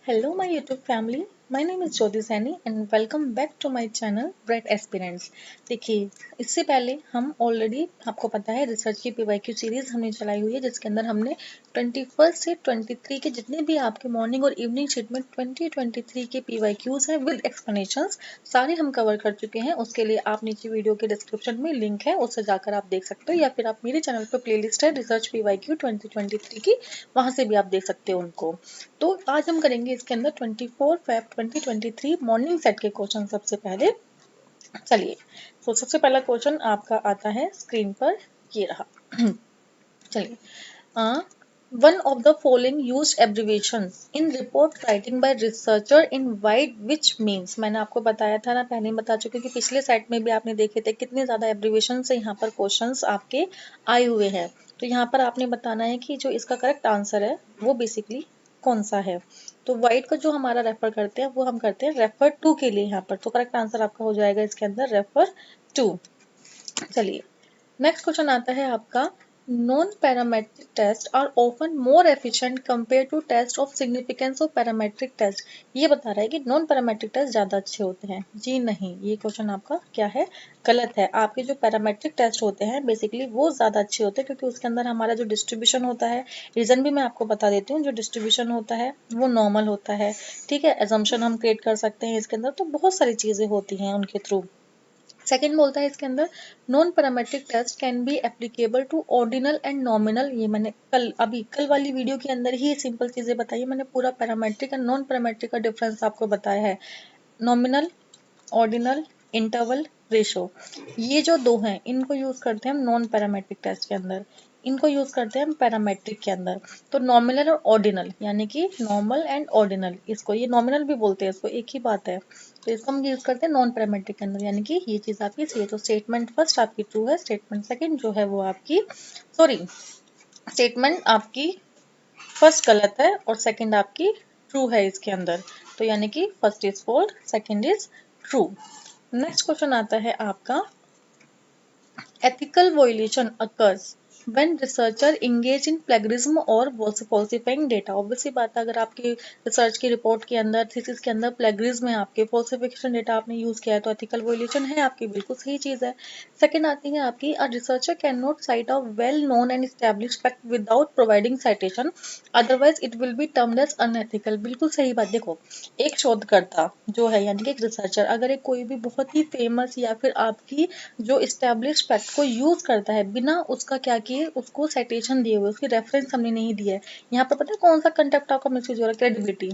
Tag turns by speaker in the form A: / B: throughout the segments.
A: Hello, my YouTube family. My name is Jyoti Saini and welcome back to my channel Bright Aspirants. देखिए, इससे पहले हम already आपको पता है रिसर्च की पीवाईक्यू सीरीज हमने चलाई हुई है जिसके अंदर हमने 21 से 23 के जितने भी आपके मॉर्निंग और इवनिंग शीट में 2023 के पीवाईक्यूज हैं विद एक्सप्लेनेशंस सारे हम कवर कर चुके हैं। उसके लिए आप नीचे वीडियो के डिस्क्रिप्शन में लिंक है, उससे जाकर आप देख सकते हो या फिर आप मेरे चैनल पर प्लेलिस्ट है रिसर्च पीवाईक्यू 2023 की, वहां से भी आप देख सकते हो उनको। तो आज हम करेंगे इसके अंदर 24 फेब 2023 मॉर्निंग सेट के क्वेश्चन। सबसे पहले चलिए, तो सबसे पहला क्वेश्चन आपका आता है स्क्रीन पर, ये रहा। चलिए, one of the following used abbreviations in report writing by researcher in wide which means। मैंने आपको बताया था ना, पहले ही बता चुके कि पिछले सेट में भी आपने देखे थे कितने ज्यादा एब्रिविएशन से यहाँ पर क्वेश्चंस आपके आए हुए हैं। तो यहाँ पर आपने बताना है कि जो इसका करेक्ट आंसर है वो बेसिकली कौन सा है। तो वाइड का जो हमारा रेफर करते हैं वो हम करते हैं रेफर टू के लिए यहाँ पर। तो करेक्ट आंसर आपका हो जाएगा इसके अंदर रेफर टू। चलिए, नेक्स्ट क्वेश्चन आता है आपका, non parametric test are often more efficient compare to test of significance of parametric test. ये बता रहा है कि नॉन पैरामेट्रिक टेस्ट ज्यादा अच्छे होते हैं। जी नहीं, ये क्वेश्चन आपका क्या है, गलत है। आपके जो पैरामेट्रिक टेस्ट होते हैं बेसिकली वो ज्यादा अच्छे होते हैं क्योंकि उसके अंदर हमारा जो डिस्ट्रीब्यूशन होता है, रीजन भी मैं आपको बता देती हूँ, जो डिस्ट्रीब्यूशन होता है वो नॉर्मल होता है। ठीक है, एजम्पशन हम क्रिएट कर सकते हैं इसके अंदर, तो बहुत सारी चीजें होती हैं उनके थ्रू। सेकेंड बोलता है इसके अंदर, non parametric test can be applicable to ordinal and nominal. ये मैंने कल वाली वीडियो के अंदर ही सिंपल चीजें बताई, मैंने पूरा पैरामेट्रिक एंड नॉन पैरामेट्रिक का डिफरेंस आपको बताया है। नॉमिनल, ऑर्डिनल, इंटरवल, रेशो, ये जो दो हैं इनको यूज करते हैं हम नॉन पैरामेट्रिक टेस्ट के अंदर, इनको यूज करते हैं हम पैरामेट्रिक के अंदर। तो नॉमिनल और ऑर्डिनल यानी कि नॉर्मल एंड ऑर्डिनल, इसको ये नॉमिनल भी बोलते हैं, इसको एक ही बात है। तो इसको हम यूज करते हैं नॉन पैरामेट्रिक के अंदर, यानी कि ये चीज आपकी सही है। तो स्टेटमेंट फर्स्ट आपकी ट्रू है, स्टेटमेंट सेकंड जो है वो आपकी सॉरी स्टेटमेंट आपकी फर्स्ट गलत है और सेकंड आपकी ट्रू है इसके अंदर। तो यानी कि first is false, second is true. Next question आता है आपका, ethical violation occurs when researcher engage in plagiarism or falsifying data। obviously बात है, अगर आपकी रिसर्च की रिपोर्ट के अंदर, थीसिस के अंदर प्लेगरिज्म है, आपके फॉल्सिफिकेशन डेटा आपने यूज किया है, तो एथिकल वायलेशन है आपकी, बिल्कुल सही चीज है। सेकंड आती है आपकी, a researcher can not cite a well known and established fact without providing citation, otherwise it will be termed as unethical. बिल्कुल सही बात। देखो, एक शोधकर्ता जो है यानी कि एक रिसर्चर, अगर एक कोई भी बहुत ही फेमस या फिर आपकी जो इस्टेब्लिश फैक्ट को यूज करता है बिना उसका क्या किए, उसको साइटेशन दिए हुए, उसकी रेफरेंस हमने नहीं दिया है, यहाँ पर पता है कौन सा कंटेप्ट आपका मिसयूज हो रहा है, क्रेडिबिलिटी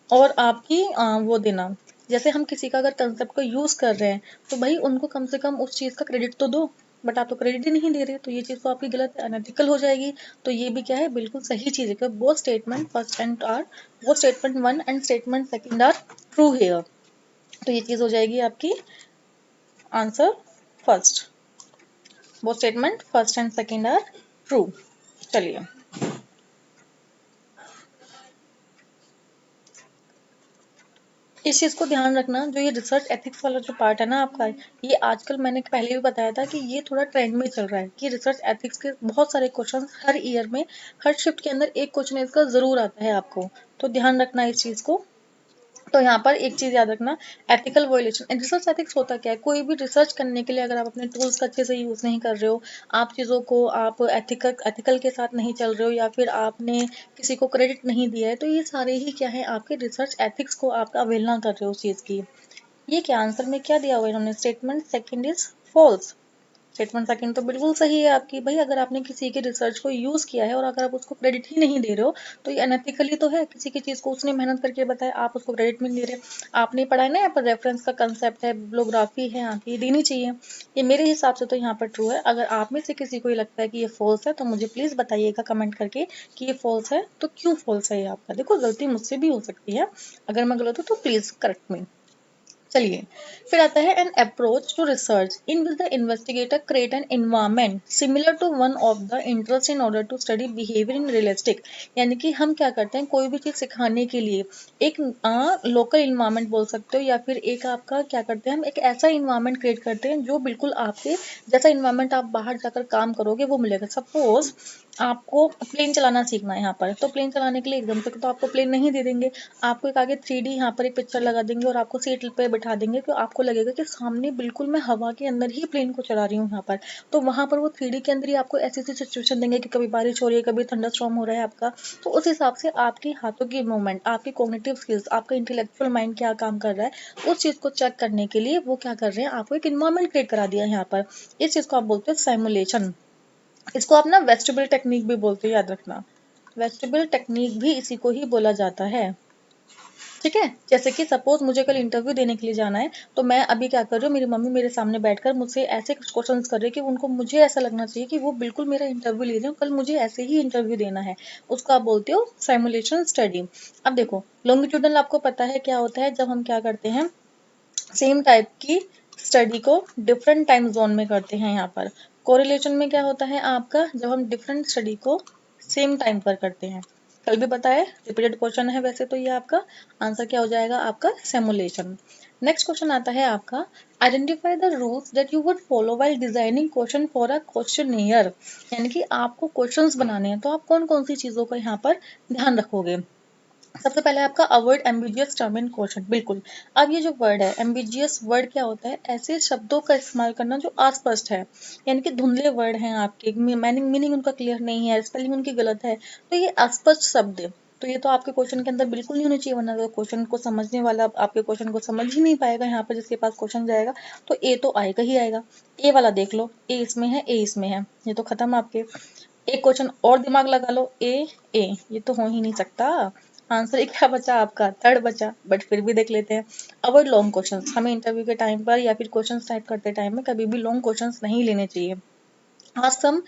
A: और आपकी वो देना। जैसे हम किसी का अगर कंसेप्ट को यूज कर रहे हैं तो भाई उनको कम से कम उस चीज का क्रेडिट तो दो, बट आप तो क्रेडिट ही नहीं दे रहे, तो ये चीज तो आपकी गलत है, अनएथिकल हो जाएगी। तो ये भी क्या है, बिल्कुल सही चीज है कि वो स्टेटमेंट फर्स्ट एंड आर, वो statement one and statement second are true here. तो ये चीज हो जाएगी आपकी आंसर फर्स्ट, वो statement first and second are true. चलिए, इस चीज को ध्यान रखना, जो ये रिसर्च एथिक्स वाला जो पार्ट है ना आपका, ये आजकल मैंने पहले भी बताया था कि ये थोड़ा ट्रेंड में चल रहा है कि रिसर्च एथिक्स के बहुत सारे क्वेश्चन हर ईयर में, हर शिफ्ट के अंदर एक क्वेश्चन इसका जरूर आता है आपको, तो ध्यान रखना इस चीज को। तो यहाँ पर एक चीज याद रखना, एथिकल वायलेशन, रिसर्च एथिक्स होता क्या है, कोई भी रिसर्च करने के लिए अगर आप अपने टूल्स का अच्छे से यूज नहीं कर रहे हो, आप चीजों को आप एथिकल के साथ नहीं चल रहे हो, या फिर आपने किसी को क्रेडिट नहीं दिया है, तो ये सारे ही क्या है, आपके रिसर्च एथिक्स को आप अवहेलना कर रहे हो उस चीज की। ये क्या आंसर में क्या दिया हुआ है इन्होंने, statement second is false. Statement second तो बिल्कुल सही है आपकी। भाई अगर आपने किसी के रिसर्च को यूज किया है और अगर आप उसको क्रेडिट ही नहीं दे रहे हो तो ये अनएथिकली तो है। किसी की चीज को उसने मेहनत करके बताया, आप उसको क्रेडिट नहीं दे रहे। आपने पढ़ा है ना, यहाँ पर रेफरेंस का कंसेप्ट है, बिब्लियोग्राफी है, आपकी देनी चाहिए। ये मेरे हिसाब से तो यहाँ पर ट्रू है। अगर आप में से किसी को ये लगता है कि ये फॉल्स है तो मुझे प्लीज बताइएगा कमेंट करके कि ये फॉल्स है, तो क्यों फॉल्स है ये आपका। देखो, गलती मुझसे भी हो सकती है, अगर मैं गलत हूँ तो प्लीज करेक्ट मी। चलिए, फिर आता है an approach to research in which the investigator create an environment similar to one of the interest in order to study behaviour in realistic. यानी कि हम क्या करते हैं, कोई भी चीज सिखाने के लिए एक लोकल इन्वायरमेंट बोल सकते हो, या फिर एक आपका क्या करते हैं, हम एक ऐसा इन्वायरमेंट क्रिएट करते हैं जो बिल्कुल आपके जैसा इन्वायरमेंट आप बाहर जाकर काम करोगे वो मिलेगा। सपोज आपको प्लेन चलाना सीखना है यहाँ पर, तो प्लेन चलाने के लिए एकदम से तो आपको प्लेन नहीं दे देंगे, आपको एक आगे 3D यहाँ पर एक पिक्चर लगा देंगे और आपको सीट पे बिठा देंगे, तो आपको लगेगा कि सामने बिल्कुल मैं हवा के अंदर ही प्लेन को चला रही हूँ यहाँ पर। तो वहाँ पर वो 3D के अंदर ही आपको ऐसी ऐसी सिचुएशन देंगे कि कभी बारिश हो रही है, कभी थंडरस्टॉर्म हो रहा है आपका। तो उस हिसाब से आपके हाथों की मूवमेंट, आपकी कॉग्निटिव स्किल्स, आपका इंटेलेक्चुअल माइंड क्या काम कर रहा है, उस चीज़ को चेक करने के लिए वो क्या कर रहे हैं, आपको एक इन्वायरमेंट क्रिएट करा दिया है यहाँ पर। इस चीज़ को आप बोलते हैं साइमुलेशन। इसको आप ना वेस्टिबल टेक्निक भी बोलते हैं, याद रखना। वेस्टिबल टेक्निक भी इसी को ही बोला जाता है। ठीक है, जैसे कि सपोज मुझे कल इंटरव्यू देने के लिए जाना है, तो मैं अभी क्या कर रही हूँ, मेरी मम्मी मेरे सामने बैठकर मुझसे ऐसे कुछ क्वेश्चंस कर रही है कि उनको मुझे ऐसा लगना चाहिए कि वो बिल्कुल मेरा इंटरव्यू ले रहे हो, कल मुझे ऐसे ही इंटरव्यू देना है। उसको आप बोलते हो साइमुलेशन स्टडी। अब देखो, लॉन्गिट्यूडनल आपको पता है क्या होता है, जब हम क्या करते हैं, सेम टाइप की स्टडी को डिफरेंट टाइम जोन में करते हैं यहाँ पर। कोरिलेशन में क्या होता है आपका, जब हम डिफरेंट स्टडी को सेम टाइम पर करते हैं। कल भी बताया, रिपीटेड क्वेश्चन है वैसे तो ये आपका आंसर क्या हो जाएगा आपका सिमुलेशन। नेक्स्ट क्वेश्चन आता है आपका, identify the rules that you would follow while designing question for a questionnaire. यानी कि आपको क्वेश्चंस बनाने हैं, तो आप कौन कौन सी चीजों का यहाँ पर ध्यान रखोगे। सबसे पहले आपका avoid ambitious term in question, बिल्कुल। अब ये जो वर्ड है एम्बिजियस वर्ड, क्या होता है, ऐसे शब्दों का इस्तेमाल करना जो अस्पष्ट है, यानी कि धुंधले वर्ड हैं आपके, मीनिंग उनका क्लियर नहीं है, स्पेलिंग उनकी गलत है, तो ये अस्पष्ट शब्द है। तो ये तो आपके क्वेश्चन के अंदर बिल्कुल नहीं होने चाहिए, वरना तो क्वेश्चन को समझने वाला आपके क्वेश्चन को समझ ही नहीं पाएगा यहाँ पर, जिसके पास क्वेश्चन जाएगा। तो ए तो आएगा ही आएगा। ए वाला देख लो, ए इसमें है, ए इसमें है, ये तो खत्म आपके। एक क्वेश्चन और दिमाग लगा लो, ए, ये तो हो ही नहीं सकता। आंसर ही क्या बचा आपका, थर्ड बचा, बट फिर भी देख लेते हैं। अवॉइड लॉन्ग क्वेश्चंस, हमें इंटरव्यू के टाइम पर या फिर क्वेश्चंस टाइप करते टाइम में कभी भी लॉन्ग क्वेश्चंस नहीं लेने चाहिए। आसम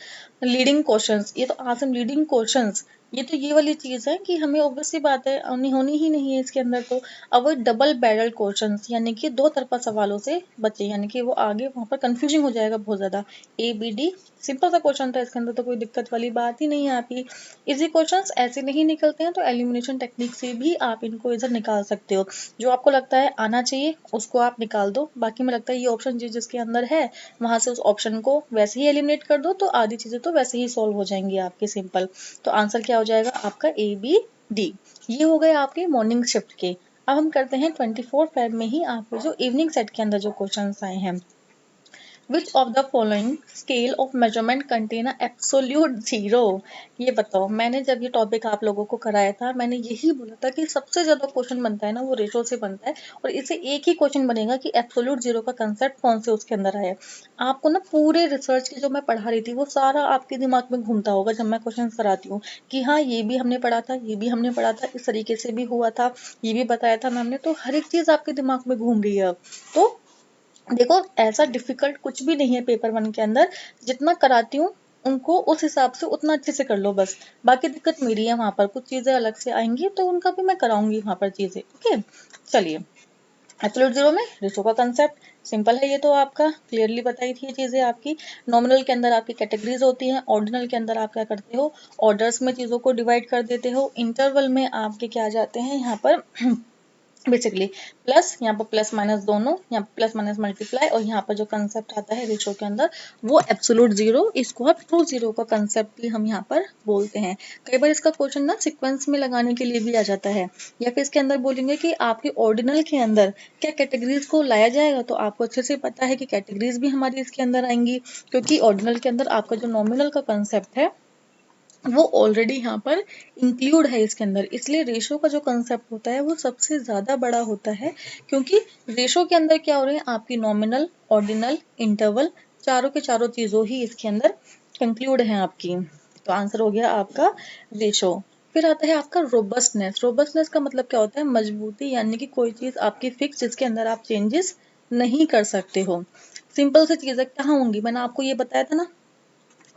A: लीडिंग क्वेश्चंस, ये तो आसम लीडिंग क्वेश्चंस, ये तो ये वाली चीज है कि हमें ऑब्वियस सी बात है होनी ही नहीं है इसके अंदर। तो अवॉइड डबल बैरल क्वेश्चंस, यानी कि दो तरफा सवालों से बचे, यानी कि वो आगे वहां पर कंफ्यूजिंग हो जाएगा बहुत ज्यादा। ए बी डी, सिंपल सा क्वेश्चन था, इसके अंदर तो कोई दिक्कत वाली बात ही नहीं है आपकी। इजी क्वेश्चंस ऐसे नहीं निकलते हैं, तो एलिमिनेशन टेक्निक से भी आप इनको इधर निकाल सकते हो। जो आपको लगता है आना चाहिए उसको आप निकाल दो, बाकी में लगता है ये ऑप्शन जिसके अंदर है वहां से उस ऑप्शन को वैसे ही एलिमिनेट कर दो, तो आधी चीजें तो वैसे ही सॉल्व हो जाएंगी आपकी, सिंपल। तो आंसर क्या हो जाएगा आपका, ए बी डी। ये हो गए आपके मॉर्निंग शिफ्ट के। अब हम करते हैं 24 फेब में ही आपके जो इवनिंग सेट के अंदर जो क्वेश्चन आए हैं। Which of the following scale of measurement contain absolute zero. ये बताओ, मैंने जब ये टॉपिक आप लोगों को कराया था, मैंने यही बोला था कि सबसे ज्यादा क्वेश्चन बनता है ना वो रेशो से बनता है, और इससे एक ही क्वेश्चन बनेगा कि एब्सोल्यूट जीरो का कंसेप्ट कौन से उसके अंदर आया है। आपको ना पूरे रिसर्च की जो मैं पढ़ा रही थी वो सारा आपके दिमाग में घूमता होगा जब मैं क्वेश्चन कराती हूँ, कि हाँ ये भी हमने पढ़ा था, ये भी हमने पढ़ा था, इस तरीके से भी हुआ था, ये भी बताया था मैम ने, तो हर एक चीज आपके दिमाग में घूम रही है अब। तो देखो, ऐसा डिफिकल्ट कुछ भी नहीं है पेपर वन के अंदर, जितना कराती हूँ उनको उस हिसाब से उतना अच्छे से कर लो बस। बाकी दिक्कत मेरी है, वहां पर कुछ चीजें अलग से आएंगी तो उनका भी मैं कराऊंगी वहां पर चीजें, ओके। चलिए, एब्सोल्यूट जीरो में रेशो का कंसेप्ट सिंपल है, ये तो आपका क्लियरली बताई थी ये चीजें आपकी। नॉमिनल के अंदर आपकी कैटेगरीज होती हैं, ऑर्डिनल के अंदर आप क्या करते हो, ऑर्डर्स में चीजों को डिवाइड कर देते हो, इंटरवल में आपके क्या आ जाते हैं यहाँ पर बेसिकली प्लस, यहाँ पर प्लस माइनस दोनों, यहाँ पर प्लस माइनस मल्टीप्लाई, और यहाँ पर जो कंसेप्ट आता है रेशो के अंदर वो एब्सोल्यूट जीरो, इसको आप ट्रू जीरो का कंसेप्ट भी हम यहाँ पर बोलते हैं। कई बार इसका क्वेश्चन ना सीक्वेंस में लगाने के लिए भी आ जाता है, या फिर इसके अंदर बोलेंगे कि आपके ऑर्डिनल के अंदर क्या कैटेगरीज को लाया जाएगा, तो आपको अच्छे से पता है कि कैटेगरीज भी हमारी इसके अंदर आएंगी, क्योंकि ऑर्डिनल के अंदर आपका जो नॉमिनल का कंसेप्ट है वो ऑलरेडी यहाँ पर इंक्लूड है इसके अंदर, इसलिए रेशो का जो कंसेप्ट होता है वो सबसे ज्यादा बड़ा होता है, क्योंकि रेशो के अंदर क्या हो रहे हैं आपकी नॉमिनल, ऑर्डिनल, इंटरवल, चारों के चारों चीजों ही इसके अंदर कंक्लूड है आपकी। तो आंसर हो गया आपका रेशो। फिर आता है आपका रोबस्टनेस। रोबस्टनेस का मतलब क्या होता है, मजबूती, यानी कि कोई चीज आपकी फिक्स जिसके अंदर आप चेंजेस नहीं कर सकते हो। सिंपल सी चीज है, कहाँ होंगी, मैंने आपको ये बताया था ना,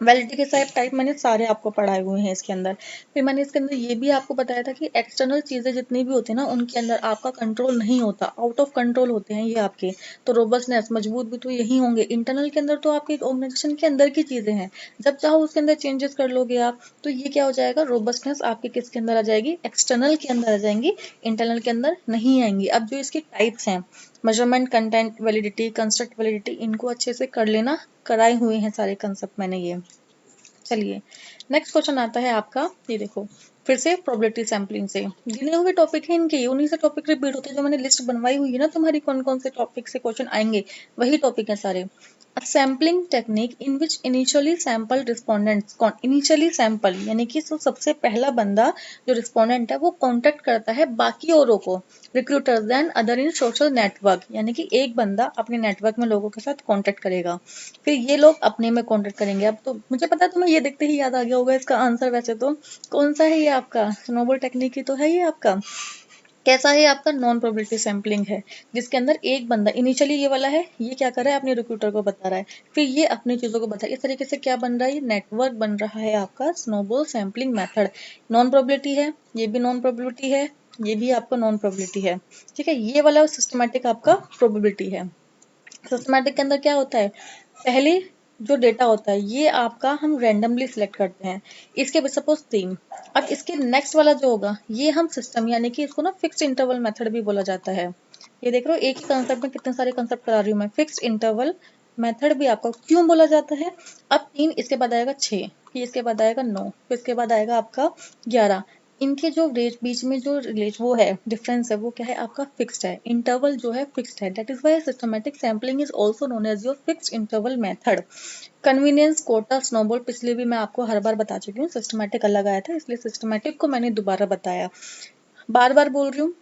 A: वैलिडिटी के साथ टाइप मैंने सारे आपको पढ़ाए हुए हैं इसके अंदर। फिर मैंने इसके अंदर ये भी आपको बताया था कि एक्सटर्नल चीजें जितनी भी होती है ना उनके अंदर आपका कंट्रोल नहीं होता, आउट ऑफ कंट्रोल होते हैं ये आपके। तो रोबस्टनेस, मजबूत भी तो यही होंगे। इंटरनल के अंदर तो आपके ऑर्गेनाइजेशन के अंदर की चीजें हैं, जब चाहो उसके अंदर चेंजेस कर लोगे आप, तो ये क्या हो जाएगा, रोबस्टनेस आपके किसके अंदर आ जाएगी, एक्सटर्नल के अंदर आ जाएंगी, इंटरनल के अंदर नहीं आएंगी। अब जो इसके टाइप्स हैं, measurement, content validity, construct validity, इनको अच्छे से कर लेना, कराए हुए हैं सारे कंसेप्ट मैंने ये। चलिए नेक्स्ट क्वेश्चन आता है आपका, ये देखो फिर से प्रोबेबिलिटी सैम्पलिंग से गिने हुए टॉपिक है इनके, उन्हीं से टॉपिक रिपीट होते हैं जो मैंने लिस्ट बनवाई हुई है ना तुम्हारी, कौन कौन से टॉपिक से क्वेश्चन आएंगे वही टॉपिक है सारे। A sampling technique in which initially sample respondents initially sample यानी कि सबसे पहला बंदा जो रिस्पोंडेंट है वो कांटेक्ट करता है बाकी औरों को, recruiters then other in social network, यानी कि एक बंदा अपने नेटवर्क में लोगों के साथ कांटेक्ट करेगा, फिर ये लोग अपने में कांटेक्ट करेंगे। अब तो मुझे पता है तुम्हें ये देखते ही याद आ गया होगा इसका आंसर, वैसे तो कौन सा है ये आपका, स्नोबॉल टेक्निक ही तो है ये आपका। कैसा है आपका, नॉन प्रोबेबिलिटी सैम्पलिंग है जिसके अंदर एक बंदा इनिशियली ये वाला है, ये क्या कर रहा है अपने रिक्रूटर को बता रहा है, फिर ये अपनी चीजों को बता रहा है, इस तरीके से क्या बन रहा है, ये नेटवर्क बन रहा है आपका snowball sampling method. Non probability है, ये भी नॉन प्रोबेबिलिटी है, ये भी आपका नॉन प्रोबेबिलिटी है, ठीक है। ये वाला सिस्टमैटिक आपका प्रोबेबिलिटी है। सिस्टमैटिक के अंदर क्या होता है, पहले जो डेटा होता है ये आपका हम रैंडमली सिलेक्ट करते हैं, इसके सपोज 3, अब इसके नेक्स्ट वाला जो होगा ये हम सिस्टम यानी कि इसको ना फिक्स्ड इंटरवल मेथड भी बोला जाता है। ये देख रहे हो एक ही कंसेप्ट में कितने सारे कंसेप्ट करा रही हूँ मैं, फिक्स्ड इंटरवल मेथड भी आपका क्यों बोला जाता है। अब 3 इसके बाद आएगा 6, फिर इसके बाद आएगा 9, फिर इसके बाद आएगा आपका 11, इनके जो बीच में जो वो है डिफरेंस है वो क्या है आपका फिक्स्ड है, इंटरवल जो है फिक्स्ड है, that is why systematic sampling is also known as your fixed interval method. Convenience, quota, snowball पिछले भी मैं आपको हर बार बता चुकी हूँ, सिस्टमैटिक अलग आया था इसलिए सिस्टमैटिक को मैंने दोबारा बताया, बार बार बोल रही हूँ।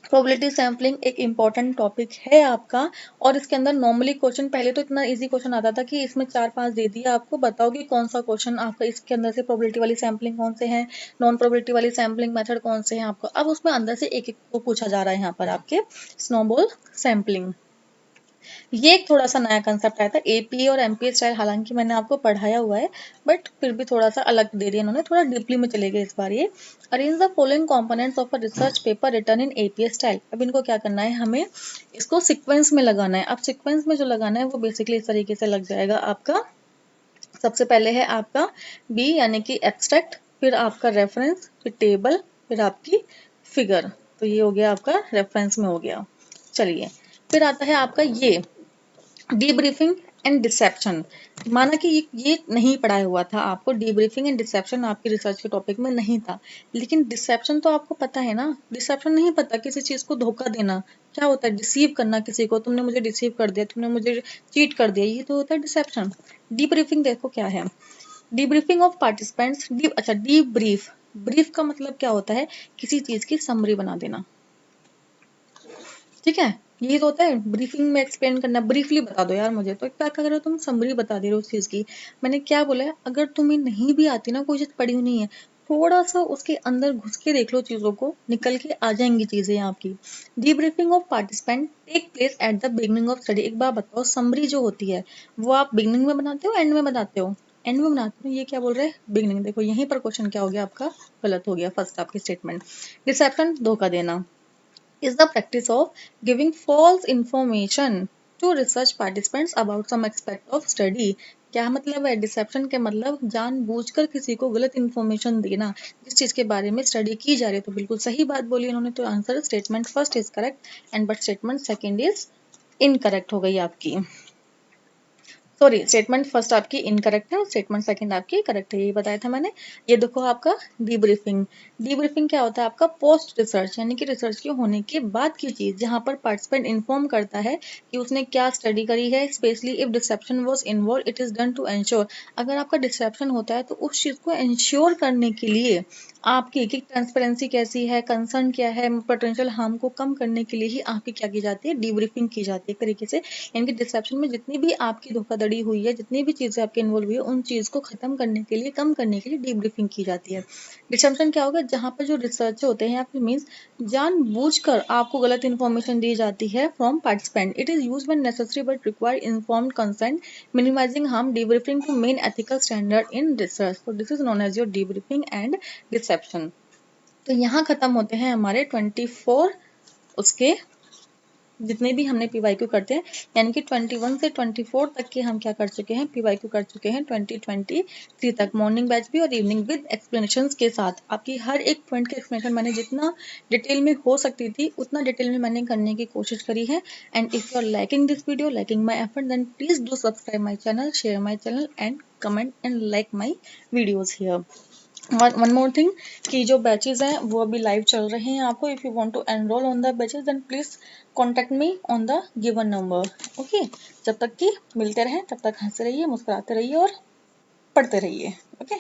A: प्रोबेबिलिटी सैम्पलिंग एक इम्पॉर्टेंट टॉपिक है आपका, और इसके अंदर नॉर्मली क्वेश्चन पहले तो इतना इजी क्वेश्चन आता था कि इसमें 4-5 दे दिया आपको, बताओ कि कौन सा क्वेश्चन आपका इसके अंदर से प्रोबेबिलिटी वाली सैम्पलिंग कौन से हैं, नॉन प्रोबेबिलिटी वाली सैम्पलिंग मेथड कौन से हैं आपको, अब उसमें अंदर से एक एक को पूछा जा रहा है यहाँ पर आपके स्नोबॉल सैम्पलिंग। ये एक थोड़ा सा नया कंसेप्ट आया था, एपीए और एमपीए स्टाइल हालांकि मैंने आपको पढ़ाया हुआ है बट फिर भी थोड़ा सा अलग दे दिया इन्होंने, थोड़ा डीपली में चले गए इस बार ये। Arrange the following components of a research paper return in APA style, अब इनको क्या करना है, हमें इसको सीक्वेंस में लगाना है। अब सीक्वेंस में जो लगाना है वो बेसिकली इस तरीके से लग जाएगा आपका, सबसे पहले है आपका बी यानी कि एब्स्ट्रैक्ट, फिर आपका रेफरेंस, फिर टेबल, फिर आपकी फिगर, तो ये हो गया आपका रेफरेंस में हो गया। चलिए फिर आता है आपका ये डीब्रीफिंग एंड डिसेप्शन, माना कि ये नहीं पढ़ाया हुआ था आपको, डीब्रीफिंग एंड डिसेप्शन आपकी रिसर्च के टॉपिक में नहीं था, लेकिन डिसेप्शन तो आपको पता है ना, डिसेप्शन नहीं पता, किसी चीज को धोखा देना, क्या होता है डिसीव करना किसी को, तुमने मुझे डिसीव कर दिया, तुमने मुझे चीट कर दिया, ये तो होता है डिसेप्शन। डीब्रीफिंग देखो क्या है, डीब्रीफिंग ऑफ पार्टिसिपेंट्स, अच्छा डीब्रीफ, ब्रीफ का मतलब क्या होता है, किसी चीज की समरी बना देना, ठीक है, ये तो होता है ब्रीफिंग में एक्सप्लेन करना, ब्रीफली बता दो यार मुझे, तो क्या कर रहे हो तुम, समरी बता दे रहे हो उस चीज की। मैंने क्या बोला है, अगर तुम्हें नहीं भी आती ना कोई चीज पढ़ी हुई नहीं है, थोड़ा सा उसके अंदर घुस के देख लो चीजों को, निकल के आ जाएंगी चीजें आपकी। Debriefing of participant take place at the beginning of study, एक बार बताओ समरी जो होती है वो आप बिगनिंग में बनाते हो एंड में बनाते हो, एंड में बनाते हो, ये क्या बोल रहे हैं बिगनिंग, देखो यहीं पर क्वेश्चन क्या हो गया आपका, गलत हो गया फर्स्ट आपकी स्टेटमेंट। डिसेप्शन धोखा देना is the practice of giving false information to research participants about some aspect of study। क्या मतलब है डिसेप्शन के मतलब जानबूझकर किसी को गलत इन्फॉर्मेशन देना जिस चीज के बारे में स्टडी की जा रही है, तो बिल्कुल सही बात बोली इन्होंने, तो answer statement first is correct and but statement second is incorrect हो गई आपकी, सॉरी स्टेटमेंट फर्स्ट आपकी इनकरेक्ट है और स्टेटमेंट सेकंड आपकी करेक्ट है, यही बताया था मैंने। ये देखो आपका डीब्रीफिंग, डीब्रीफिंग क्या होता है आपका पोस्ट रिसर्च यानी कि रिसर्च के होने के बाद की चीज, जहां पर पार्टिसिपेंट इन्फॉर्म करता है कि उसने क्या स्टडी करी है, specially if deception was involve it is done to ensure, अगर आपका डिसेप्शन होता है तो उस चीज को एंश्योर करने के लिए आपकी कि ट्रांसपेरेंसी कैसी है, कंसर्न क्या है, पोटेंशियल हार्म को कम करने के लिए ही आपकी क्या की जाती है, डीब्रीफिंग की जाती है एक तरीके से, यानी कि डिसेप्शन में जितनी भी आपकी धोखाधड़ी हुई है, जितनी भी चीजें आपके इन्वॉल्व हुई है, उन चीज को खत्म करने के लिए, कम करने के लिए डीब्रीफिंग की जाती है। डिसेप्शन क्या होगा, जहां पर जो रिसर्च होते हैं या फिर मीन्स जानबूझकर आपको गलत इन्फॉर्मेशन दी जाती है from participant, it is use when necessary but require informed consent, minimising harm, debriefing two main ethical standard in research, तो this is known as your debriefing and deception. तो यहाँ खत्म होते हैं हमारे 24 उसके जितने भी हमने पीवाईक्यू करते हैं, यानी कि 21 से 24 तक के हम क्या कर चुके हैं, पीवाईक्यू कर चुके हैं 2023 तक, मॉर्निंग बैच भी और इवनिंग विद एक्सप्लेनेशंस के साथ। आपकी हर एक पॉइंट की एक्सप्लेनेशन मैंने जितना डिटेल में हो सकती थी उतना डिटेल में मैंने करने की कोशिश करी है। And if you are liking this video, liking my effort, then please do subscribe my channel, share my channel and comment and like my videos here. One more thing कि जो बैचेस हैं वो अभी लाइव चल रहे हैं। आपको if you want to enrol on the batches then please contact me on the given number. Okay, जब तक कि मिलते रहें तब तक हंसते रहिए, मुस्कुराते रहिए और पढ़ते रहिए। ओके।